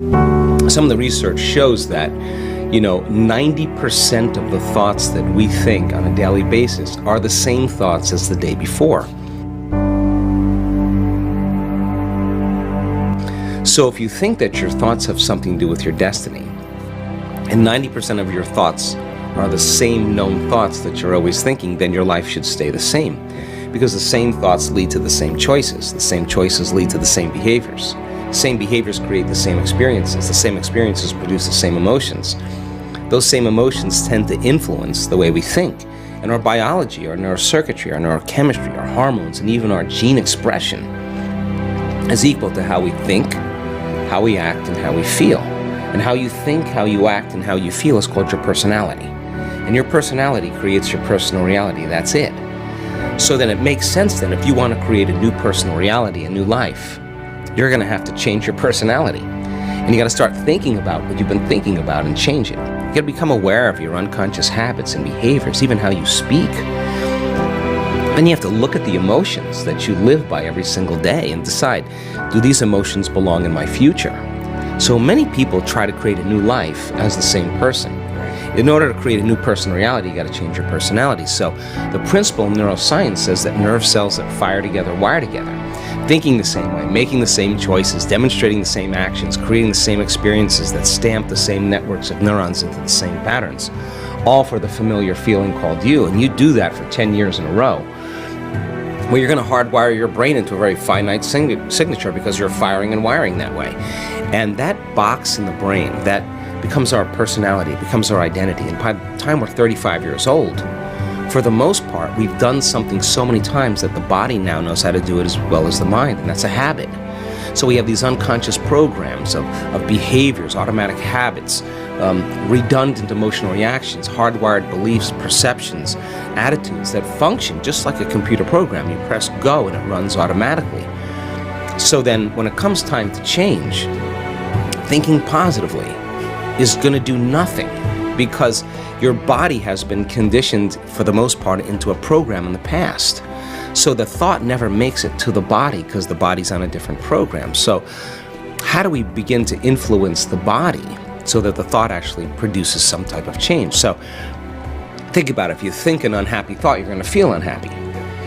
Some of the research shows that 90% of the thoughts that we think on a daily basis are the same thoughts as the day before. So if you think that your thoughts have something to do with your destiny, and 90% of your thoughts are the same known thoughts that you're always thinking, then your life should stay the same. Because the same thoughts lead to the same choices. The same choices lead to the same behaviors. Same behaviors create the same experiences. The same experiences produce the same emotions. Those same emotions tend to influence the way we think. And our biology, our neurocircuitry, our neurochemistry, our hormones, and even our gene expression is equal to how we think, how we act, and how we feel. And how you think, how you act, and how you feel is called your personality. And your personality creates your personal reality. That's it. So then it makes sense then, if you want to create a new personal reality, a new life, you're going to have to change your personality. And you got to start thinking about what you've been thinking about and change it. You got to become aware of your unconscious habits and behaviors, even how you speak. Then you have to look at the emotions that you live by every single day and decide, do these emotions belong in my future? So many people try to create a new life as the same person. In order to create a new personal reality, you got to change your personality. So the principle in neuroscience says that nerve cells that fire together wire together. Thinking the same way, making the same choices, demonstrating the same actions, creating the same experiences that stamp the same networks of neurons into the same patterns, all for the familiar feeling called you. And you do that for 10 years in a row. Well, you're going to hardwire your brain into a very finite signature because you're firing and wiring that way. And that box in the brain, that becomes our personality, it becomes our identity. And by the time we're 35 years old, for the most part, we've done something so many times that the body now knows how to do it as well as the mind, and that's a habit. So we have these unconscious programs of behaviors, automatic habits, redundant emotional reactions, hardwired beliefs, perceptions, attitudes that function just like a computer program. You press go and it runs automatically. So then when it comes time to change, thinking positively is going to do nothing, because your body has been conditioned, for the most part, into a program in the past. So the thought never makes it to the body because the body's on a different program. So how do we begin to influence the body so that the thought actually produces some type of change? So think about it. If you think an unhappy thought, you're going to feel unhappy.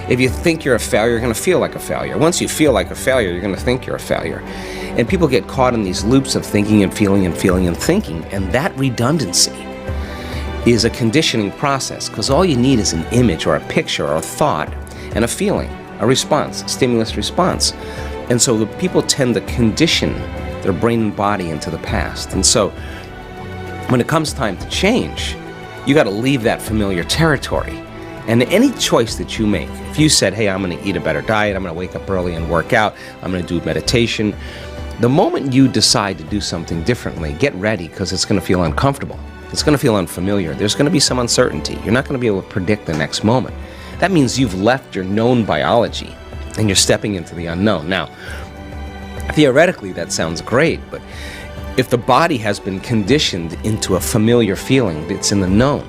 If you think you're a failure, you're going to feel like a failure. Once you feel like a failure, you're going to think you're a failure. And people get caught in these loops of thinking and feeling and feeling and thinking, and that redundancy is a conditioning process, because all you need is an image or a picture or a thought and a feeling, a response, a stimulus response. And so the people tend to condition their brain and body into the past. And so when it comes time to change, you got to leave that familiar territory. And any choice that you make, if you said, hey, I'm going to eat a better diet, I'm going to wake up early and work out, I'm going to do meditation, the moment you decide to do something differently, get ready, because it's going to feel uncomfortable. It's going to feel unfamiliar. There's going to be some uncertainty. You're not going to be able to predict the next moment. That means you've left your known biology and you're stepping into the unknown. Now, theoretically, that sounds great, but if the body has been conditioned into a familiar feeling that's in the known,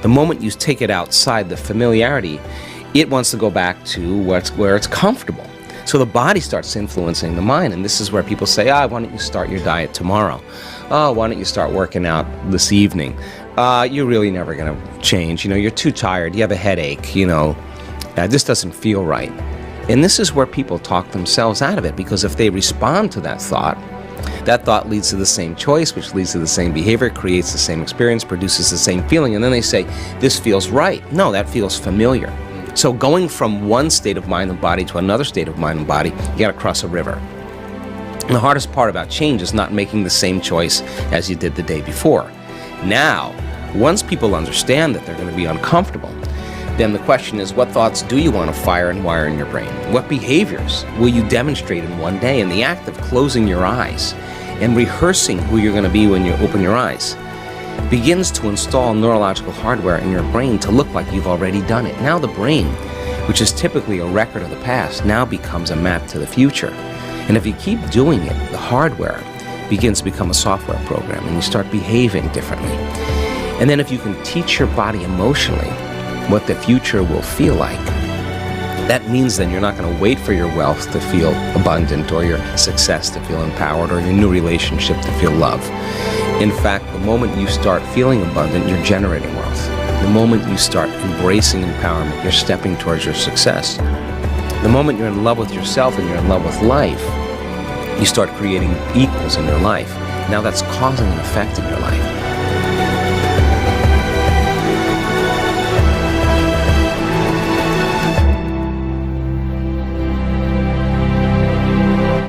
the moment you take it outside the familiarity, it wants to go back to where it's comfortable. So the body starts influencing the mind, and this is where people say, why don't you start your diet tomorrow? Oh, why don't you start working out this evening? You're really never going to change. You're too tired. You have a headache. This doesn't feel right. And this is where people talk themselves out of it, because if they respond to that thought leads to the same choice, which leads to the same behavior, creates the same experience, produces the same feeling, and then they say, this feels right. No, that feels familiar. So going from one state of mind and body to another state of mind and body, you got to cross a river. And the hardest part about change is not making the same choice as you did the day before. Now, once people understand that they're going to be uncomfortable, then the question is, what thoughts do you want to fire and wire in your brain? What behaviors will you demonstrate in one day? And the act of closing your eyes and rehearsing who you're going to be when you open your eyes begins to install neurological hardware in your brain to look like you've already done it. Now the brain, which is typically a record of the past, now becomes a map to the future. And if you keep doing it, the hardware begins to become a software program, and you start behaving differently. And then if you can teach your body emotionally what the future will feel like, That means then you're not going to wait for your wealth to feel abundant, or your success to feel empowered, or your new relationship to feel love. In fact, the moment you start feeling abundant, you're generating wealth. The moment you start embracing empowerment, you're stepping towards your success. The moment you're in love with yourself and you're in love with life, you start creating equals in your life. Now that's causing an effect in your life.